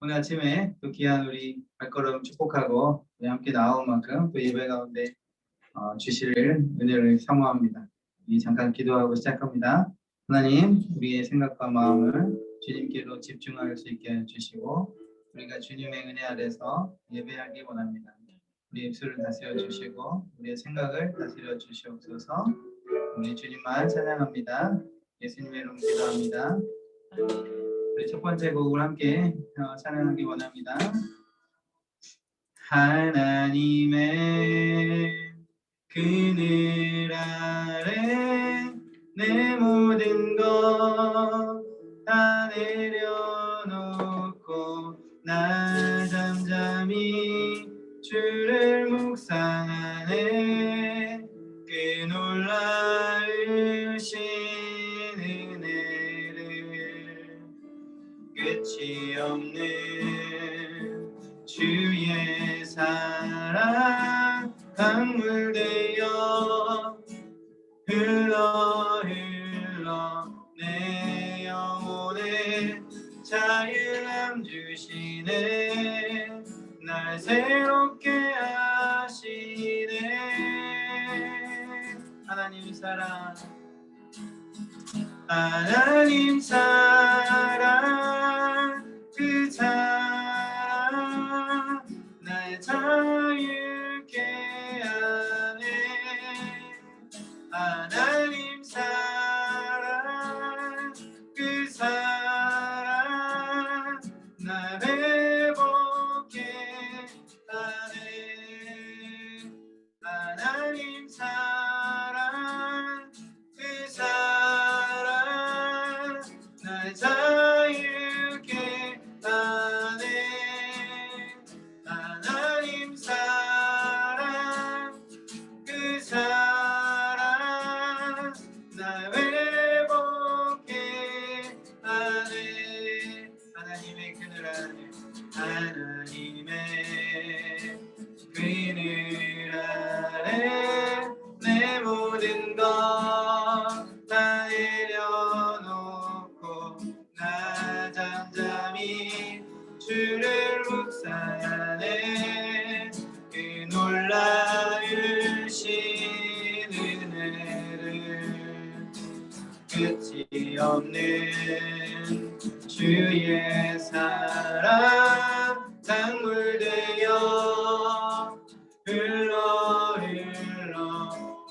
오늘 아침에 또 귀한 우리 발걸음 축복하고 함께 나온 만큼 또 예배 가운데 주실 은혜를 사모합니다. 우리 잠깐 기도하고 시작합니다. 하나님, 우리의 생각과 마음을 주님께로 집중할 수 있게 해주시고 우리가 주님의 은혜 아래서 예배하기 원합니다. 우리 입술을 다스려 주시고 우리의 생각을 다스려 주시옵소서. 우리 주님만 찬양합니다. 예수님의 이름으로 기도합니다. 우리 첫 번째 곡을 함께 찬양하기 원합니다. 하나님의 그늘 아래 내 모든 것 다 내려놓고 나 잠잠히 주를 묵상하네. 그 놀라우신 은혜를 끝이 없는 주의 사랑 강물되어 흘러 내 영혼에 자유함 주시네. 날 새롭게 하시네. 하나님 사랑 그 사랑 날 자유케 하네. 하나님 사랑 그 사랑 날 회복케 하네. 하나님 사랑 그 사랑 날 자유케 하네. 하나님 사랑 그 사랑 날 회복케 하네. 하나님의 그늘 아래 하나님의 그늘 아래 내 모든 것 다 내려놓고 나 잠잠히 주를 묵상하네. 그 놀라우신 은혜를 끝이 없는 주의 사랑 강물되어 흘러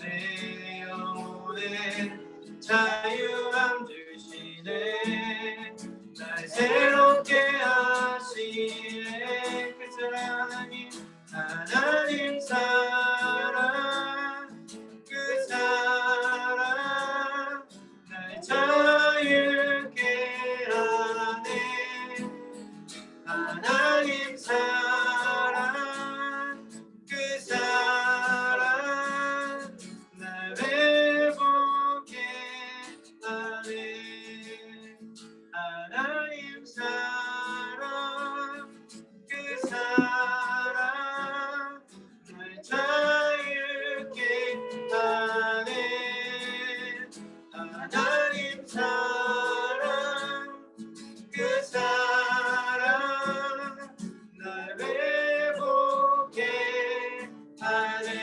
내 영혼에 자유함 주시네. 날 새롭게 하시네. 그 사랑 하나님 사랑 그 사랑 날 자유케 하네. 하나님 사랑 그 사랑 날 회복케 하네. 하나님 사랑 그 사랑 날 자유케 하네. 하나님 사랑 그 사랑 날 회복케 하네.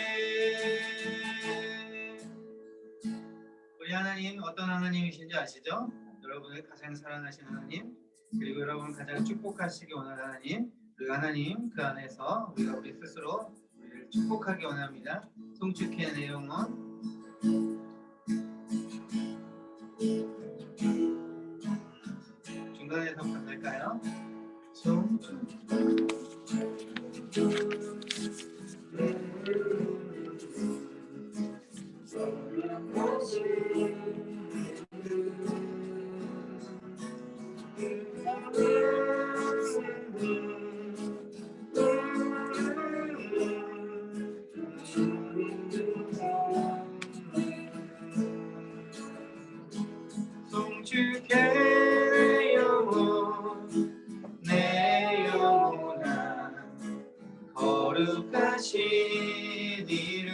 우리 하나님 어떤 하나님이신지 아시죠? 여러분을 가장 사랑하시는 하나님, 그리고 여러분을 가장 축복하시기 원하는 하나님, 그 하나님 그 안에서 우리가 우리 스스로 우리를 축복하기 원합니다. 송축해 내 영혼. 중간에서 부탁할까요? 송축해 내 영혼아 거룩하신 이름.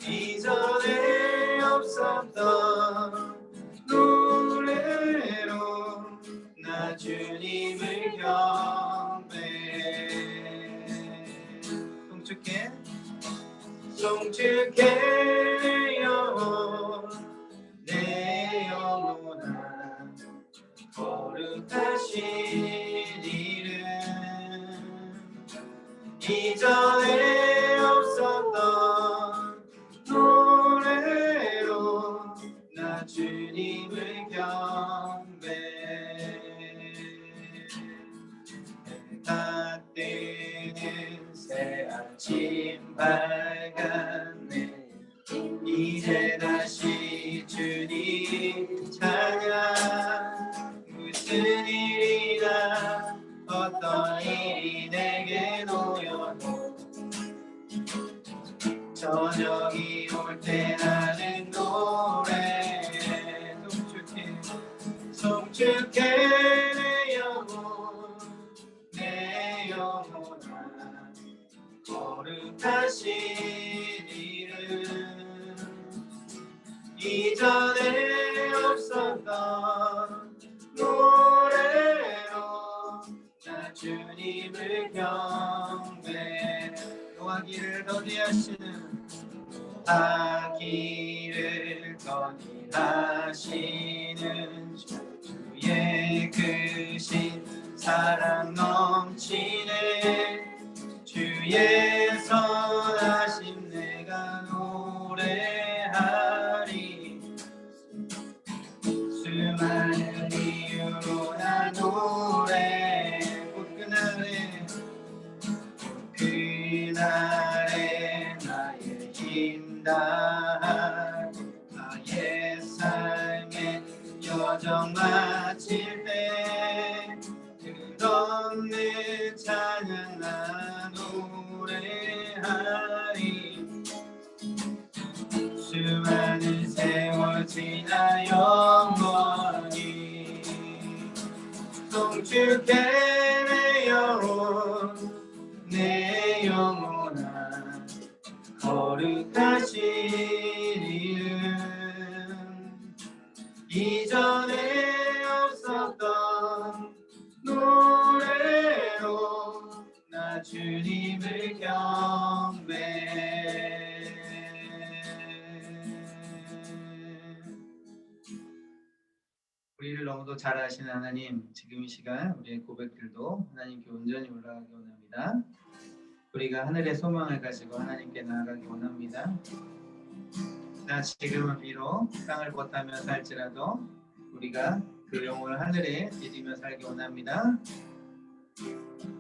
이전에 없었던 노래로 주님을 경배해. 송축해 송축해요 내 영혼아 거룩하신 이름 이전에 없었던 노래로 나 주님을 경배해. 해가 뜨는 새 아침 밝았네. 이제 다시 주님 찬양. 무슨 일이나 어떤 일이 내게 놓여도 저녁이 올 때 나는 노래해. 송축해 내 영혼 내 영혼아 거룩하신 이름 이전에 없었던 노래로 나 주님을 경배해. 노하기를 더디하시는 노하기를 더디하시는 주의 크신 사랑 넘치네. 주의 선하심 내가 노래하리. 수많은 이유로 나 노래. 그날에 나의 힘 다하고 나의 삶의 여정 마칠 때 끝없는 찬양 나 노래하리. 수많은 세월 지나 영원히 송축해 내 영혼 내 영혼아 거룩하신 이름 이전에 없었던 노래로 나 주님을 경배해. 우리를 너무도 잘 아시는 하나님, 지금 이 시간 우리의 고백들도 하나님께 온전히 올라가기 원합니다. 우리가 하늘의 소망을 가지고 하나님께 나아가기 원합니다. 나 지금은 비록 땅을 벗하며 살지라도 우리가 그 영혼을 하늘에 디디며 살기 원합니다.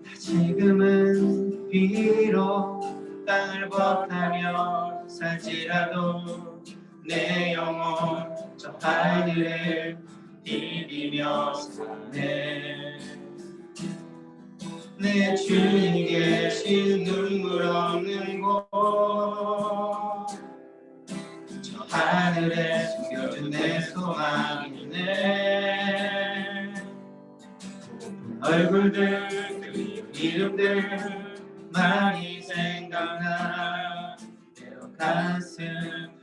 나 지금은 비록 땅을 벗하며 살지라도 내 영혼 저 하늘을 디디며 사네. 내 주님 계신 눈물 없는 곳 저 하늘에 숨겨준 내 소망이 있네. 고픈 얼굴들 그리운 이름들 많이 생각나. 때로 가슴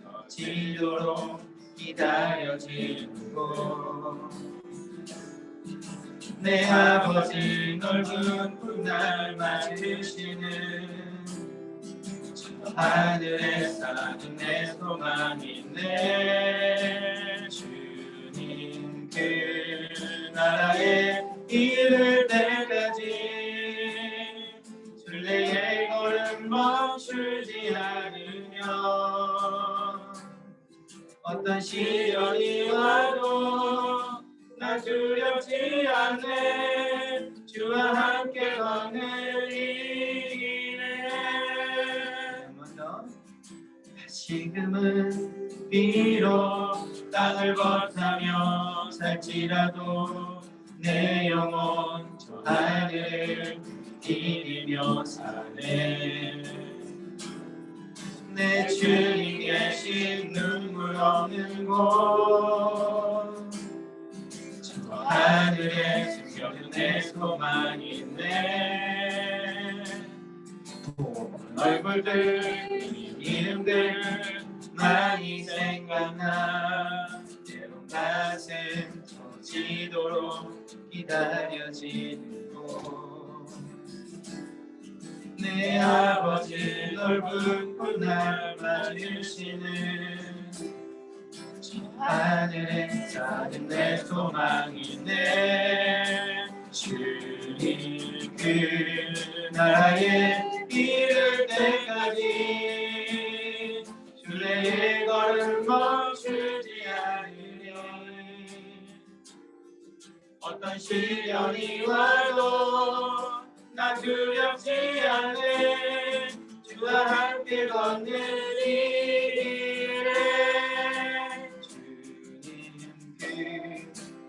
터지도록 기다려지는 곳 내 아버지 넓은 푸날 맞으시는 저 하늘에 사는 내 소망이 있네. 주님 그 나라에 이를 때까지 순례의 걸음 멈추지 않으며 어떤 시련이 와도 나 두렵지 않네. 주와 함께 걷는 이 길에. 먼저 지금은 비록 땅을 벗하며 살지라도 내 영혼 저 하늘을 디디며 사네. 내 주님 계신 눈물 없는 곳 저 하늘에 숨겨둔 내 소망이 있네. 고운 얼굴들 이름들 많이 생각나. 때론 가슴 터지도록 기다려지는 곳 내 아버지 넓은 날 맞으시는 저 하늘에 사는 내 소망이네 주님 그 나라에 이를 때까지 주의 걸음 멈추지 않으리 어떤 시련이 와도 나 두렵지 않네 주와 함께 걷는 이 길에 주님 그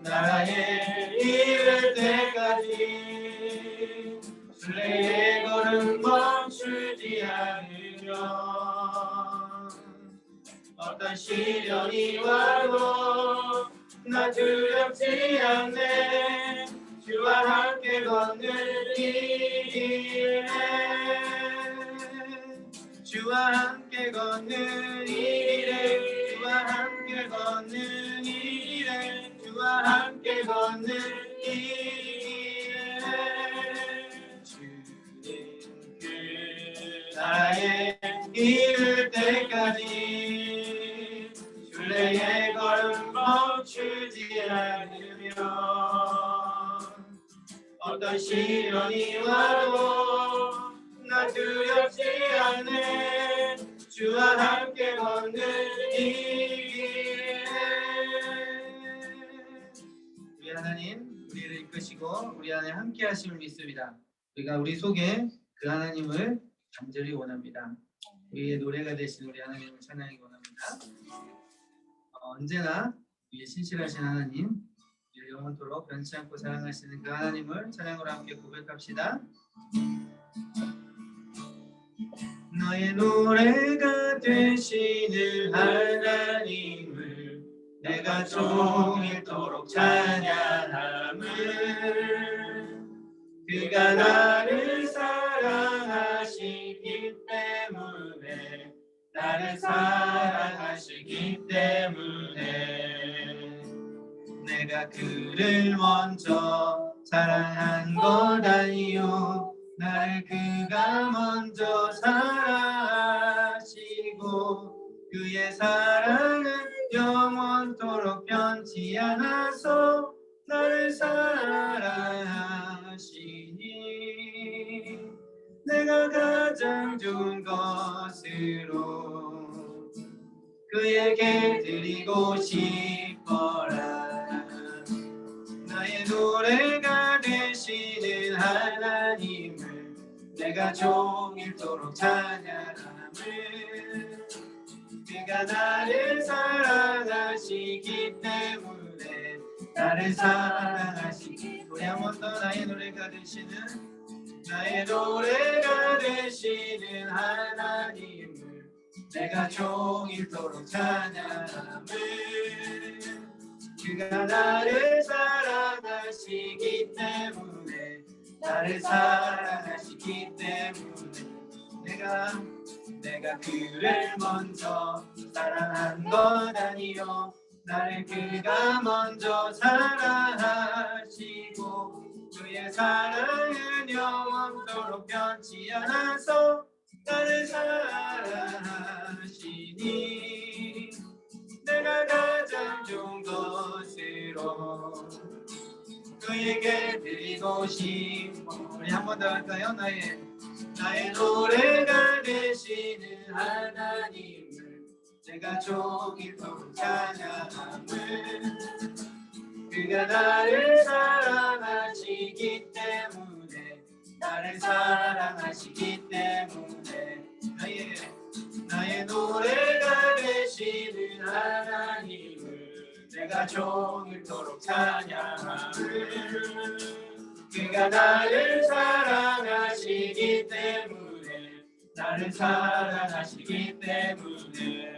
나라에 이를 때까지 순례의 걸음 멈추지 않으려 어떤 시련이 와도 나 두렵지 않네 주와 함께 걷는 이 길에 주와 함께 걷는 이 길에 주와 함께 걷는 이 길에 주와 함께 걷는 이 길에 주님 그 나라에 이를 때까지 순례의 걸음 멈추지 않으며 어떤 시련이 와도 나 두렵지 않네 주와 함께 걷는 이 길에 우리 하나님 우리를 이끄시고 우리 안에 함께 하심을 믿습니다. 우리가 우리 속에 그 하나님을 간절히 원합니다. 우리의 노래가 되신 우리 하나님을 찬양하기 원합니다. 언제나 우리의 신실하신 하나님 우리를 영원토록 변치 않고 사랑하시는 그 하나님을 찬양으로 함께 고백합시다. 너의 노래가 되시는 하나님을 내가 종일토록 찬양함을 그가 나를 사랑하시기 때문에 나를 사랑하시기 때문에 내가 그를 먼저 사랑한 것 아니요 나를 그가 먼저 사랑하시고 그의 사랑은 영원토록 변치 않아서 나를 사랑하시니 내가 가장 좋은 것으로 그에게 드리고 싶어라 나의 노래가 되시는 하나님을 내가 종일토록 찬양함을 그가 나를 사랑하시기 때문에 나를 사랑하시기 우리 한 번 더 나의 노래가 되시는 하나님을 내가 종일토록 찬양함을 그가 나를 사랑하시기 때문에 나를 사랑하시기 때문에 내가 그를 먼저 사랑한 것 아니요 나를 그가 먼저 사랑하시고 그의 사랑은 영원토록 변치 않아서 나를 사랑하시니 내가 가장 좋은 것으로 그에게 드리고 싶어 우리 한 번 더 할까요? 나의 노래가 되시는 하나님을 내가 종일토록 찬양함을 그가 나를 사랑하시기 때문에 나를 사랑하시기 때문에 나의 노래가 되시는 하나님을 내가 종일토록 찬양함을 그가 나를 사랑하시기 때문에 나를 사랑하시기 때문에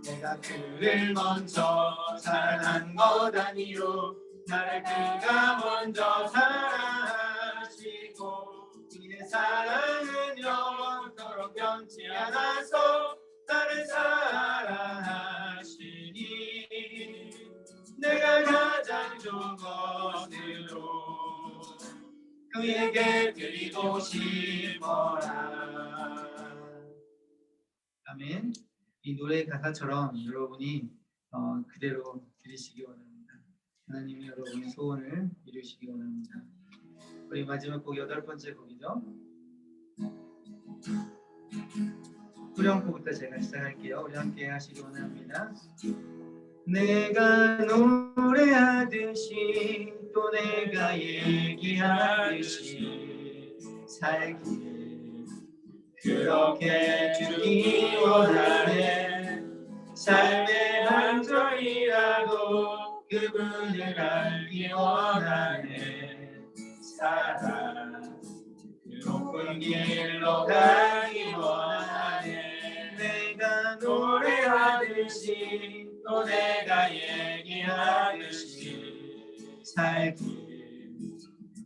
내가 그를 먼저 사랑한 것 아니요 나를 그가 먼저 사랑하시고 그의 사랑은 영원토록 변치 않아서 나를 사랑하시니 내가 가장 좋은 것을 그에게 드리고 싶어라. 아멘. 이 노래 가사처럼 여러분이 그대로 드리시기 원합니다. 하나님이 여러분의 소원을 이루시기 원합니다. 우리 마지막 곡 8번째 곡이죠. 후렴구부터 제가 시작할게요. 우리 함께 하시기 원합니다. 내가 노래하듯이 또 내가 얘기하듯이 살기에 그렇게 주기 원하네. 삶의 한 절이라도 그분을 알기 원하네. 사랑 그 높은 길로 가기 원하네. 내가 노래하듯이 또 내가 얘기하듯이 살기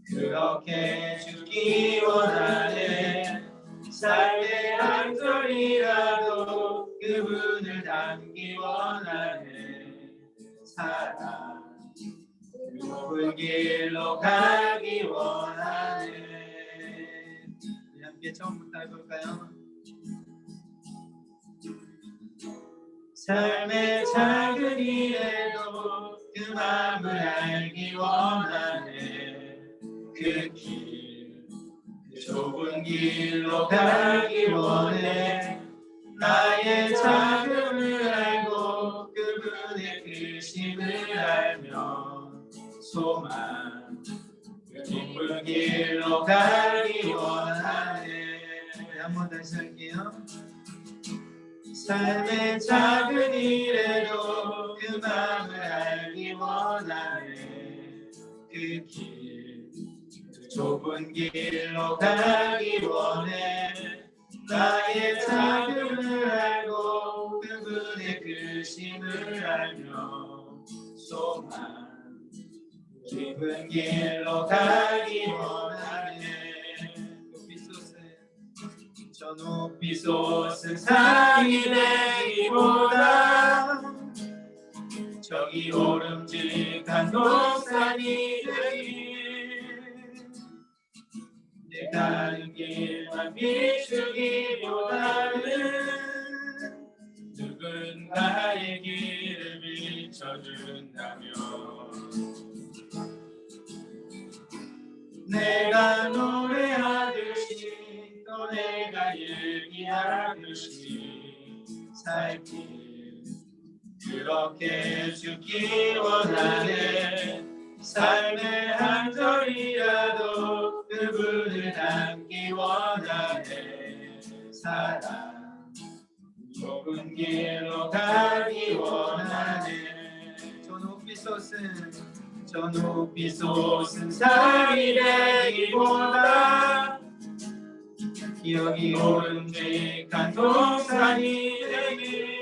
그렇게 주기 원하네. 삶의 한 절이라도 그분을 닮기 원하네. 사랑 그 높은 길로 가기 원하네. 우리 함께 처음부터 해볼까요? 삶의 작은 일에도 그 마음을 알기 원하네. 그 길, 그 좁은 길로 가기 원해. 나의 작음을 알고 그분의 크심을 알며 소망, 그 깊은 길로 가기 원하네. 한 번 다시 할게요. 삶의 작은 일에도 그 마음을 알기 원하네. 그 길, 그 좁은 길로 가기 원해. 나의 작음을 알고 그분의 크심을 알며 소망, 깊은 길로 가기 원하네. 저 높이 솟은 산이 되기보다 저기 오름직한 높산이 되길. 내 가는 길만 비추기보다는 누군가의 길을 비춰준다면 내가 노래하듯이 또 내가 얘기하듯이 살길 그렇게 주기 원하네. 삶의 한 절이라도 그분을 닮기 원하네. 사랑 좁은 길로 가기 원하네. 저 높이 솟은 산이 되기보다 여기 오름직한 동산이 되길.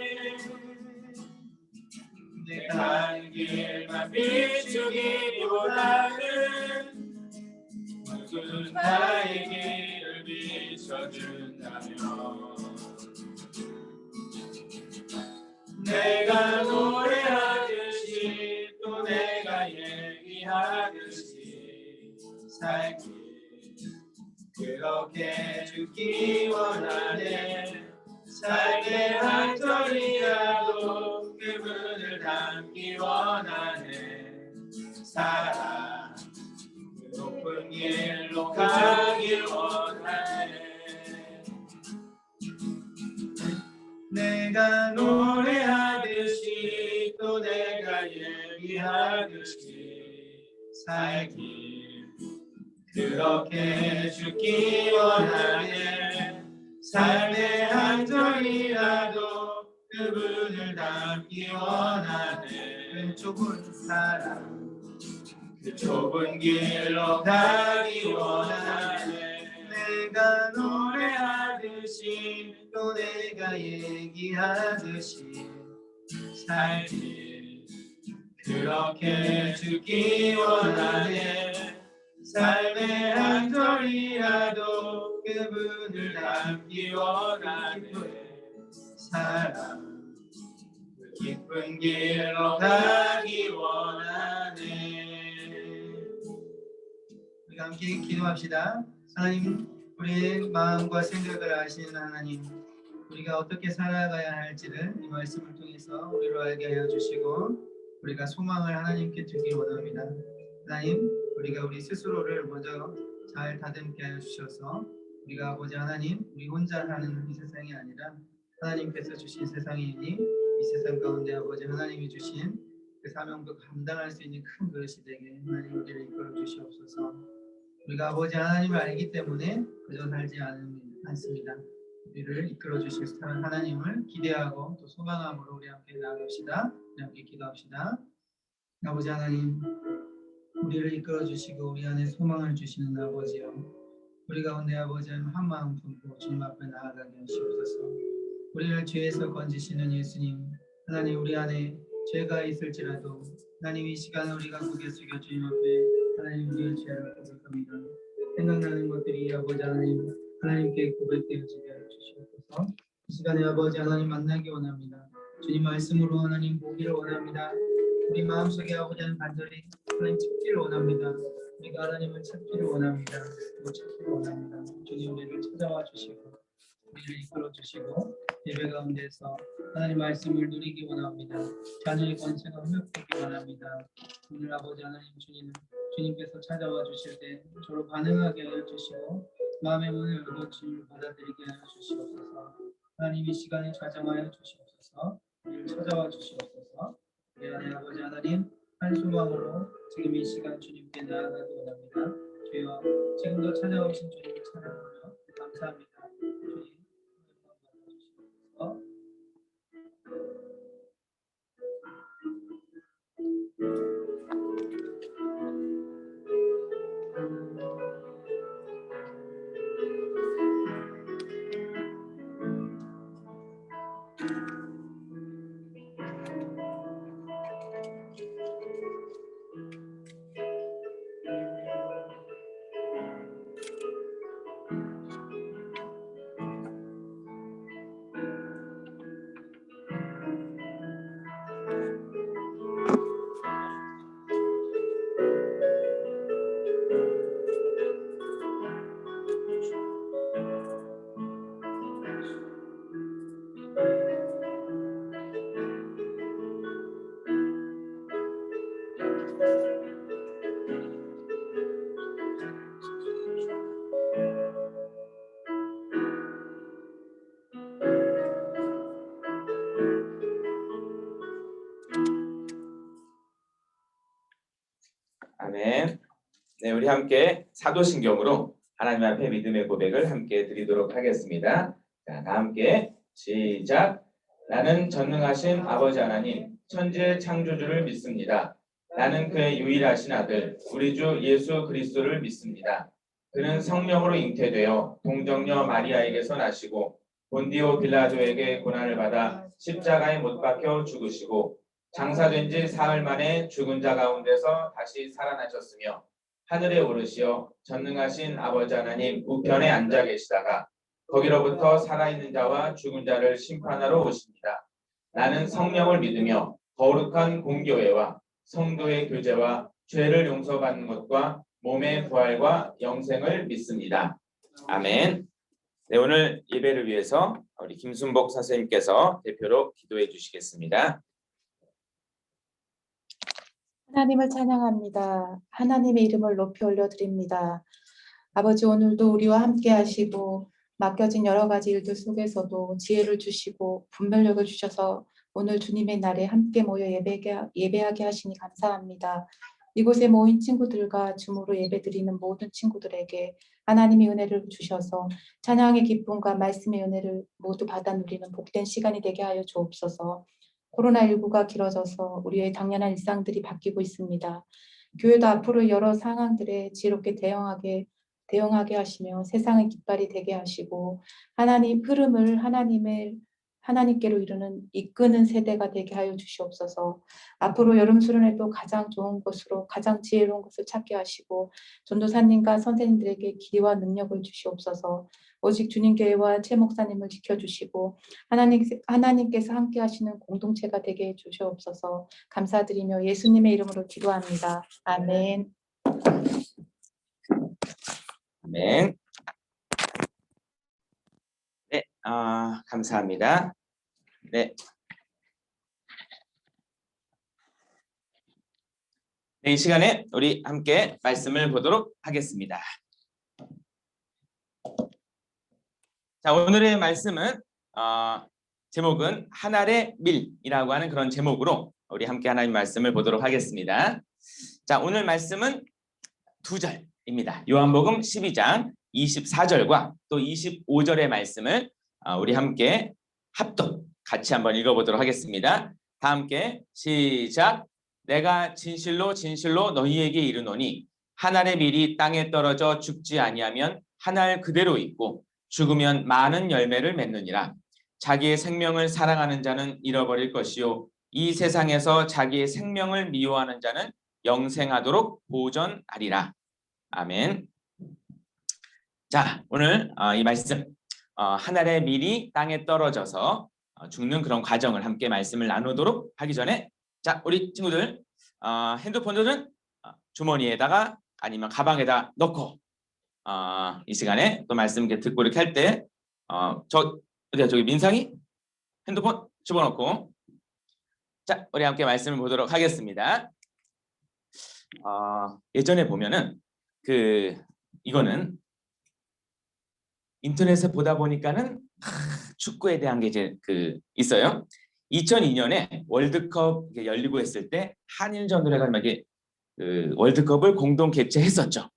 내 가는 길만 비추기보다는 누군가의 길을 비춰준다면 내가 노래하듯이 또 내가 얘기하듯이 살길 그렇게 주기 원하네. 삶의 한 절이라도 그분을 닮기 원하네. 사랑 그 높은 길로 가길 원하네. 내가 노래하듯이 또 내가 얘기하듯이 살길 그렇게 주기 원하네. 삶의 한 절이라도 그분을 닮기 원하네. 좁은 사랑 그 좁은 길로 가기 원하네. 내가 노래하듯이 또 내가 얘기하듯이 살길 그렇게 주기 원하네. 삶의 한 절이라도 그분을 닮기 원하네. 사랑 그 깊은 길로 가기 원하네. 우리 우리가 함께 기도합시다. 하나님, 우리의 마음과 생각을 아시는 하나님, 우리가 어떻게 살아가야 할지를 이 말씀을 통해서 우리로 알게 하여 주시고 우리가 소망을 하나님께 두기 원합니다. 하나님, 우리가 우리 스스로를 먼저 잘 다듬게 하여 주셔서 우리가 아버지 하나님, 우리 혼자 사는 이 세상이 아니라 하나님께서 주신 세상이니 이 세상 가운데 아버지 하나님이 주신 그 사명도 감당할 수 있는 큰 그릇이 되게 하나님 우리를 이끌어 주시옵소서. 우리가 아버지 하나님을 알기 때문에 그저 살지 않습니다. 우리를 이끌어 주실 하나님을 기대하고 또 소망함으로 우리 함께 나아갑시다. 우리 함께 기도합시다. 아버지 하나님, 우리를 이끌어 주시고 우리 안에 소망을 주시는 아버지여, 우리 가운데 아버지 하나님 한 마음 품고 주님 앞에 나아가게 하시옵소서. 우리를 죄에서 건지시는 예수님, 하나님 우리 안에 죄가 있을지라도 하나님 이 시간에 우리가 고개 숙여 주님 앞에 하나님 우리의 죄를 고백합니다. 생각나는 것들이 아버지 하나님께 고백되어지게 하여 주시옵소서. 이 시간에 아버지 하나님 만나기 원합니다. 주님 말씀으로 하나님 보기를 원합니다. 우리 마음속에 아버지 하나님 간절히 하나님 찾기를 원합니다. 우리가 하나님을 찾기를 원합니다. 찾기를 원합니다. 주님 우리를 찾아와 주시고 우리를 이끌어 주시고 예배 가운데서 하나님 말씀을 누리기 원합니다. 자녀의 권세가 회복되기 원합니다. 오늘 아버지 하나님 주님께서 찾아와 주실 때 저로 반응하게 하여 주시고 마음의 문을 열고 주님을 받아들이게 하여 주시옵소서. 하나님 이 시간에 좌정하여 주시옵소서. 우리를 찾아와 주시옵소서. 우리 안에 아버지 하나님 한 소망으로 지금 이 시간 주님께 나아가기 원합니다. 주여 지금도 찾아오신 주님을 찬양하며 감사합니다. 주님 받아주시옵소서. 아멘. 네, 우리 함께 사도신경으로 하나님 앞에 믿음의 고백을 함께 드리도록 하겠습니다. 자, 다 함께 시작. 나는 전능하신 아버지 하나님, 천지의 창조주를 믿습니다. 나는 그의 유일하신 아들, 우리 주 예수 그리스도를 믿습니다. 그는 성령으로 잉태되어 동정녀 마리아에게서 나시고 본디오 빌라도에게 고난을 받아 십자가에 못 박혀 죽으시고 장사된 지 사흘 만에 죽은 자 가운데서 다시 살아나셨으며 하늘에 오르시어 전능하신 아버지 하나님 우편에 앉아 계시다가 거기로부터 살아있는 자와 죽은 자를 심판하러 오십니다. 나는 성령을 믿으며 거룩한 공교회와 성도의 교제와 죄를 용서받는 것과 몸의 부활과 영생을 믿습니다. 아멘. 네, 오늘 예배를 위해서 우리 김순복 선생님께서 대표로 기도해 주시겠습니다. 하나님을 찬양합니다. 하나님의 이름을 높이 올려드립니다. 아버지, 오늘도 우리와 함께 하시고 맡겨진 여러 가지 일들 속에서도 지혜를 주시고 분별력을 주셔서 오늘 주님의 날에 함께 모여 예배하게 하시니 감사합니다. 이곳에 모인 친구들과 줌으로 예배드리는 모든 친구들에게 하나님의 은혜를 주셔서 찬양의 기쁨과 말씀의 은혜를 모두 받아 누리는 복된 시간이 되게 하여 주옵소서. 코로나19가 길어져서 우리의 당연한 일상들이 바뀌고 있습니다. 교회도 앞으로 여러 상황들에 지혜롭게 대응하게 하시며 세상의 깃발이 되게 하시고 하나님 흐름을 하나님께로 이끄는 세대가 되게 하여 주시옵소서. 앞으로 여름 수련회도 가장 좋은 곳으로 가장 지혜로운 것을 찾게 하시고 전도사님과 선생님들에게 기회와 능력을 주시옵소서. 오직 주님 교회와 최 목사님을 지켜주시고 하나님께서 함께 하시는 공동체가 되게 해 주시옵소서. 감사드리며 예수님의 이름으로 기도합니다. 아멘. 아멘. 네, 감사합니다. 네. 네, 이 시간에 우리 함께 말씀을 보도록 하겠습니다. 자, 오늘의 말씀은 제목은 하늘의 밀이라고 하는 그런 제목으로 우리 함께 하나님 말씀을 보도록 하겠습니다. 자, 오늘 말씀은 2절입니다. 요한복음 12장 24절과 또 25절의 말씀을 우리 함께 합독 같이 한번 읽어보도록 하겠습니다. 다 함께 시작. 내가 진실로 진실로 너희에게 이르노니 한 알의 밀이 땅에 떨어져 죽지 아니하면 한 알 그대로 있고 죽으면 많은 열매를 맺느니라. 자기의 생명을 사랑하는 자는 잃어버릴 것이요 이 세상에서 자기의 생명을 미워하는 자는 영생하도록 보전하리라. 아멘. 자, 오늘 이 말씀 한 알의 밀이 땅에 떨어져서 죽는 그런 과정을 함께 말씀을 나누도록 하기 전에 자, 우리 친구들 핸드폰들은 주머니에다가 아니면 가방에다 넣고 이 시간에 또 말씀 이렇게 듣고 이렇게 할 때 저기 민상이 핸드폰 집어넣고 자, 우리 함께 말씀을 보도록 하겠습니다. 예전에 보면은 이거는 인터넷에 보다 보니까는 축구에 대한 게 이제 있어요. 2002년에 월드컵 열리고 했을 때 한일전으로 해가지고 이게 월드컵을 공동 개최했었죠.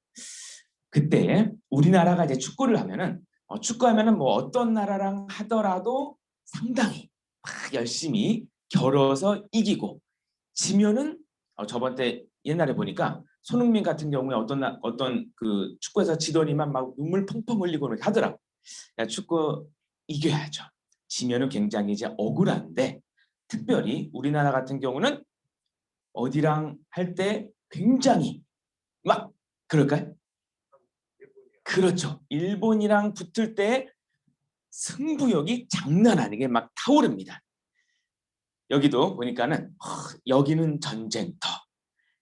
그때 우리나라가 이제 축구를 하면은 축구하면은 뭐 어떤 나라랑 하더라도 상당히 막 열심히 겨뤄서 이기고 지면은 저번 때 옛날에 보니까 손흥민 같은 경우에 어떤 축구에서 지더니만 막 눈물 펑펑 흘리고 하더라고. 야, 축구 이겨야죠. 지면은 굉장히 이제 억울한데 특별히 우리나라 같은 경우는 어디랑 할 때 굉장히 막 그럴까요? 그렇죠. 일본이랑 붙을 때 승부욕이 장난 아니게 막 타오릅니다. 여기도 보니까는 여기는 전쟁터,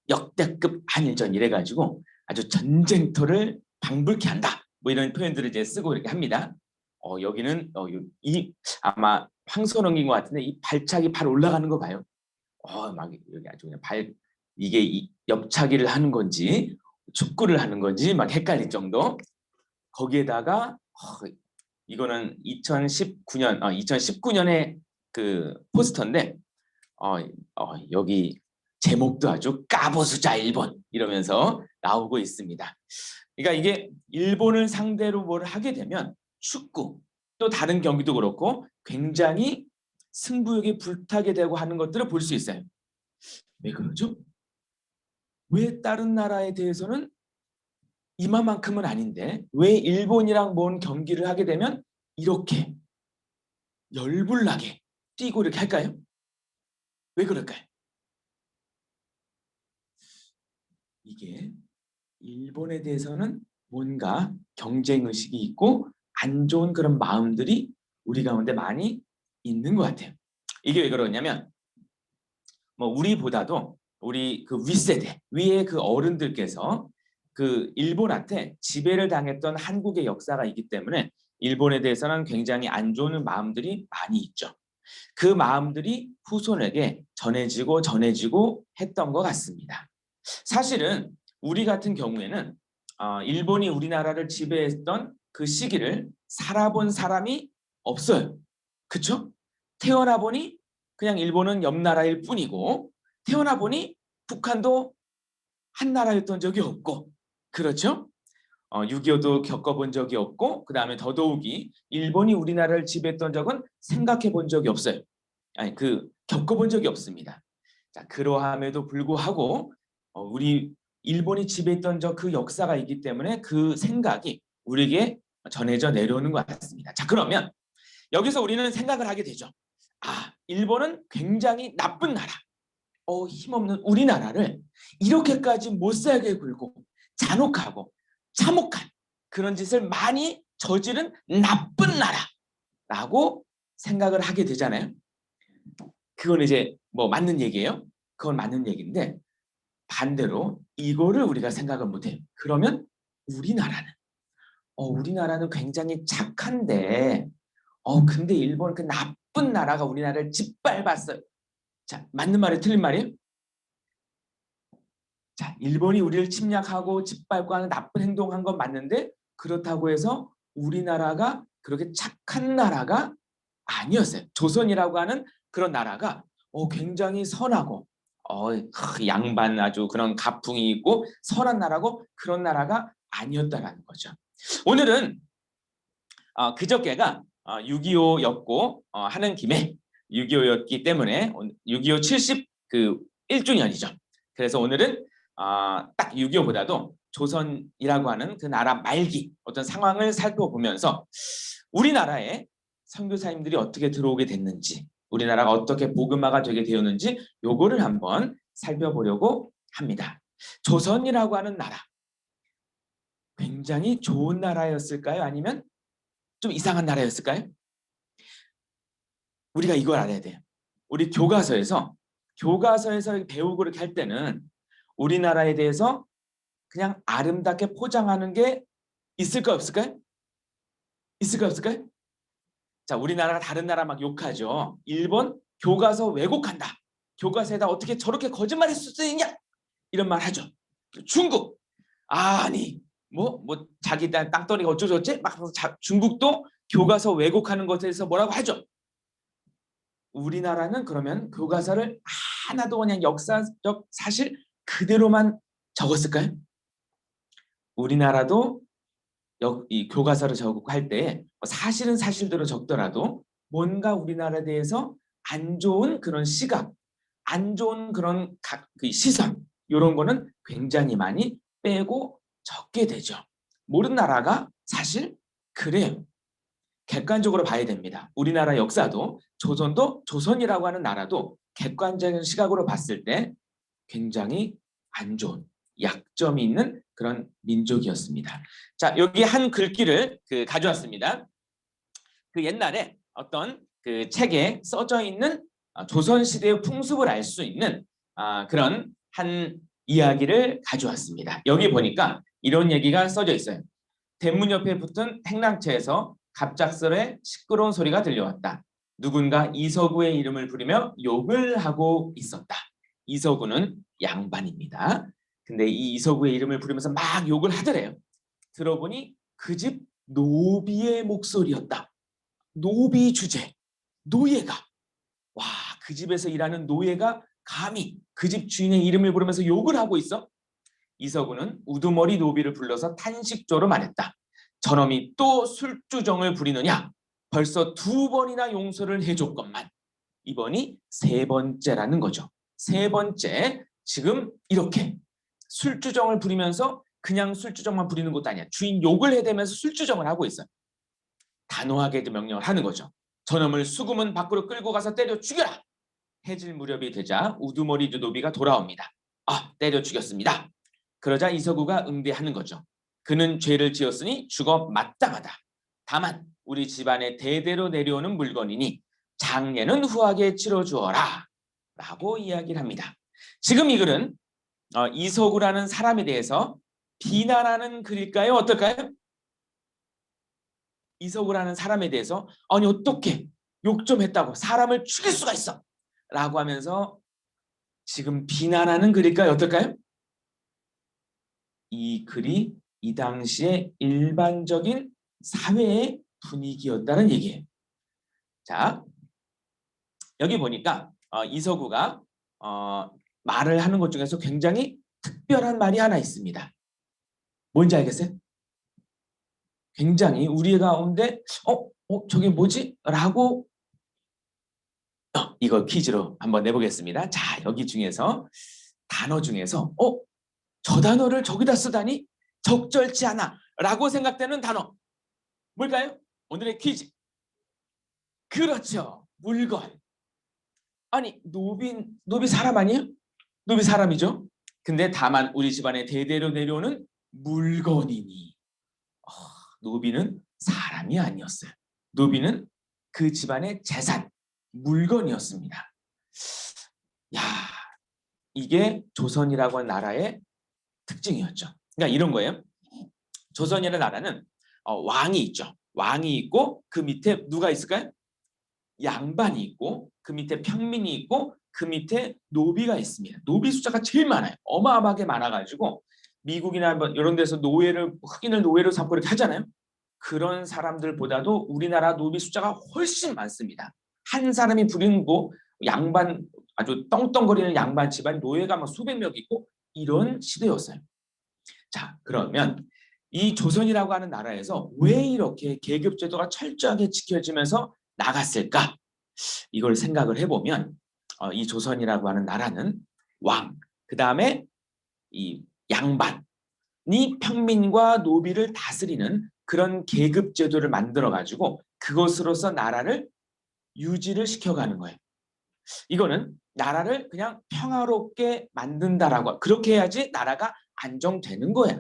역대급 한일전 이래가지고 아주 전쟁터를 방불케 한다. 뭐 이런 표현들을 이제 쓰고 이렇게 합니다. 여기는 아마 황선홍인 것 같은데 이 발차기 발 올라가는 거 봐요. 막 여기 아주 그냥 이게 옆차기를 하는 건지 축구를 하는 건지 막 헷갈릴 정도. 거기에다가 이거는 2019년의 그 포스터인데 여기 제목도 아주 까보수자 일본 이러면서 나오고 있습니다. 그러니까 이게 일본을 상대로 뭘 하게 되면 축구 또 다른 경기도 그렇고 굉장히 승부욕이 불타게 되고 하는 것들을 볼 수 있어요. 왜 그러죠? 왜 다른 나라에 대해서는 이만큼은 아닌데 왜 일본이랑 뭔 경기를 하게 되면 이렇게 열불나게 뛰고 이렇게 할까요? 왜 그럴까요? 이게 일본에 대해서는 뭔가 경쟁의식이 있고 안 좋은 그런 마음들이 우리 가운데 많이 있는 것 같아요. 이게 왜 그러냐면 뭐 우리보다도 우리 그 윗세대 위에 그 어른들께서 그 일본한테 지배를 당했던 한국의 역사가 있기 때문에 일본에 대해서는 굉장히 안 좋은 마음들이 많이 있죠. 그 마음들이 후손에게 전해지고 했던 것 같습니다. 사실은 우리 같은 경우에는 일본이 우리나라를 지배했던 그 시기를 살아본 사람이 없어요. 그렇죠? 태어나 보니 그냥 일본은 옆 나라일 뿐이고 태어나 보니 북한도 한 나라였던 적이 없고 그렇죠? 6.25도 겪어본 적이 없고 그 다음에 더더욱이 일본이 우리나라를 지배했던 적은 생각해 본 적이 없어요. 아니 겪어본 적이 없습니다. 자, 그러함에도 불구하고 우리 일본이 지배했던 그 역사가 있기 때문에 그 생각이 우리에게 전해져 내려오는 것 같습니다. 자, 그러면 여기서 우리는 생각을 하게 되죠. 일본은 굉장히 나쁜 나라. 힘없는 우리나라를 이렇게까지 못살게 굴고 잔혹하고 참혹한 그런 짓을 많이 저지른 나쁜 나라라고 생각을 하게 되잖아요. 그건 이제 뭐 맞는 얘기예요. 그건 맞는 얘기인데 반대로 이거를 우리가 생각을 못해요. 그러면 우리나라는 우리나라는 굉장히 착한데 근데 일본 그 나쁜 나라가 우리나라를 짓밟았어요. 자, 맞는 말이에요? 틀린 말이에요? 자, 일본이 우리를 침략하고 짓밟고 하는 나쁜 행동한 건 맞는데 그렇다고 해서 우리나라가 그렇게 착한 나라가 아니었어요. 조선이라고 하는 그런 나라가 굉장히 선하고 양반 아주 그런 가풍이 있고 선한 나라고 그런 나라가 아니었다라는 거죠. 오늘은 그저께가 6.25였고 하는 김에 6.25였기 때문에 6.25 71주년이죠. 그래서 오늘은 딱 6.25보다도 조선이라고 하는 그 나라 말기 어떤 상황을 살펴보면서 우리나라에 선교사님들이 어떻게 들어오게 됐는지 우리나라가 어떻게 복음화가 되게 되었는지 요거를 한번 살펴보려고 합니다. 조선이라고 하는 나라 굉장히 좋은 나라였을까요? 아니면 좀 이상한 나라였을까요? 우리가 이걸 알아야 돼요. 우리 교과서에서 배우고 이렇게 할 때는 우리나라에 대해서 그냥 아름답게 포장하는 게 있을까요? 없을까요? 있을까요? 없을까요? 자, 우리나라가 다른 나라 막 욕하죠. 일본 교과서 왜곡한다. 교과서에다 어떻게 저렇게 거짓말했을 수 있냐? 이런 말 하죠. 중국 아니 뭐 자기 땅덩이가 어쩌저쩌지? 막 중국도 교과서 왜곡하는 것에 대해서 뭐라고 하죠. 우리나라는 그러면 교과서를 하나도 그냥 역사적 사실 그대로만 적었을까요? 우리나라도 이 교과서를 적할 때 사실은 사실대로 적더라도 뭔가 우리나라에 대해서 안 좋은 그런 시각, 안 좋은 그런 그 시선 이런 거는 굉장히 많이 빼고 적게 되죠. 모르는 나라가 사실 그래요. 객관적으로 봐야 됩니다. 우리나라 역사도 조선도 조선이라고 하는 나라도 객관적인 시각으로 봤을 때 굉장히 안 좋은 약점이 있는 그런 민족이었습니다. 자, 여기 한 글귀를 가져왔습니다. 그 옛날에 어떤 그 책에 써져 있는 조선 시대의 풍습을 알 수 있는 그런 한 이야기를 가져왔습니다. 여기 보니까 이런 얘기가 써져 있어요. 대문 옆에 붙은 행랑채에서 갑작스레 시끄러운 소리가 들려왔다. 누군가 이서구의 이름을 부르며 욕을 하고 있었다. 이서구는 양반입니다. 근데 이 이서구의 이름을 부르면서 막 욕을 하더래요. 들어보니 그 집 노비의 목소리였다. 노비 주제, 노예가. 와, 그 집에서 일하는 노예가 감히 그 집 주인의 이름을 부르면서 욕을 하고 있어? 이서구는 우두머리 노비를 불러서 탄식조로 말했다. 저놈이 또 술주정을 부리느냐? 벌써 2번이나 용서를 해줬건만 이번이 3번째라는 거죠. 3번째 지금 이렇게 술주정을 부리면서 그냥 술주정만 부리는 것도 아니야. 주인 욕을 해대면서 술주정을 하고 있어요. 단호하게 명령을 하는 거죠. 저놈을 수구문 밖으로 끌고 가서 때려 죽여라. 해질 무렵이 되자 우두머리 노비가 돌아옵니다. 때려 죽였습니다. 그러자 이서구가 응대하는 거죠. 그는 죄를 지었으니 죽어 마땅하다. 다만 우리 집안에 대대로 내려오는 물건이니 장례는 후하게 치러주어라. 라고 이야기를 합니다. 지금 이 글은 이서구라는 사람에 대해서 비난하는 글일까요? 어떨까요? 이서구라는 사람에 대해서 아니 어떻게 욕 좀 했다고 사람을 죽일 수가 있어 라고 하면서 지금 비난하는 글일까요? 어떨까요? 이 글이 이 당시의 일반적인 사회의 분위기였다는 얘기예요. 자, 여기 보니까 이서구가 말을 하는 것 중에서 굉장히 특별한 말이 하나 있습니다. 뭔지 알겠어요? 굉장히 우리 가운데 저게 뭐지? 라고 이거 퀴즈로 한번 내보겠습니다. 자, 여기 중에서 단어 중에서 저 단어를 저기다 쓰다니 적절치 않아 라고 생각되는 단어 뭘까요? 오늘의 퀴즈. 그렇죠. 물건. 아니 노비 사람 아니에요? 노비 사람이죠. 근데 다만 우리 집안에 대대로 내려오는 물건이니 노비는 사람이 아니었어요. 노비는 그 집안의 재산, 물건이었습니다. 야, 이게 조선이라고 하는 나라의 특징이었죠. 그러니까 이런 거예요. 조선이라는 나라는 왕이 있죠. 왕이 있고 그 밑에 누가 있을까요? 양반이 있고 그 밑에 평민이 있고 그 밑에 노비가 있습니다. 노비 숫자가 제일 많아요. 어마어마하게 많아가지고 미국이나 뭐 이런 데서 흑인을 노예로 삼고 이렇게 하잖아요. 그런 사람들보다도 우리나라 노비 숫자가 훨씬 많습니다. 한 사람이 부리고 양반 아주 떵떵거리는 양반 집안 노예가 막 수백 명 있고 이런 시대였어요. 자, 그러면 이 조선이라고 하는 나라에서 왜 이렇게 계급 제도가 철저하게 지켜지면서 나갔을까? 이걸 생각을 해보면 이 조선이라고 하는 나라는 왕, 그 다음에 이 양반이 평민과 노비를 다스리는 그런 계급 제도를 만들어 가지고 그것으로서 나라를 유지를 시켜가는 거예요. 이거는 나라를 그냥 평화롭게 만든다라고 그렇게 해야지 나라가 안정되는 거야.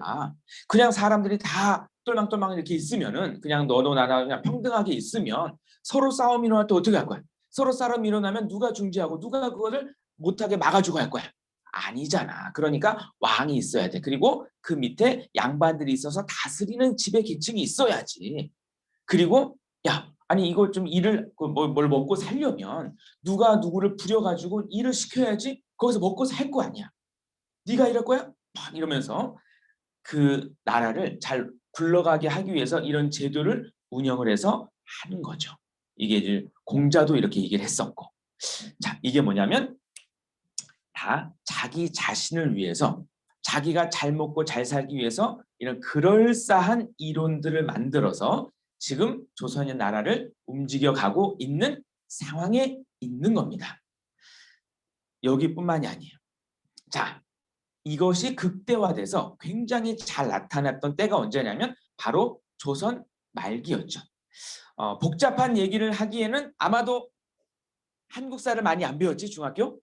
그냥 사람들이 다 똘망똘망 이렇게 있으면은 그냥 너도 나나 그냥 평등하게 있으면 서로 싸움이 일어날 때 어떻게 할 거야? 서로 싸움이 일어나면 누가 중재하고 누가 그거를 못하게 막아주고 할 거야? 아니잖아. 그러니까 왕이 있어야 돼. 그리고 그 밑에 양반들이 있어서 다스리는 지배 계층이 있어야지. 그리고 야, 아니 이거 좀 일을 뭘 먹고 살려면 누가 누구를 부려가지고 일을 시켜야지 거기서 먹고 살 거 아니야. 네가 이럴 거야? 막 이러면서 그 나라를 잘 굴러가게 하기 위해서 이런 제도를 운영을 해서 하는 거죠. 이게 이제 공자도 이렇게 얘기를 했었고. 자, 이게 뭐냐면 다 자기 자신을 위해서 자기가 잘 먹고 잘 살기 위해서 이런 그럴싸한 이론들을 만들어서 지금 조선의 나라를 움직여가고 있는 상황에 있는 겁니다. 여기뿐만이 아니에요. 자, 이것이 극대화돼서 굉장히 잘 나타났던 때가 언제냐면 바로 조선 말기였죠. 복잡한 얘기를 하기에는 아마도 한국사를 많이 안 배웠지, 중학교?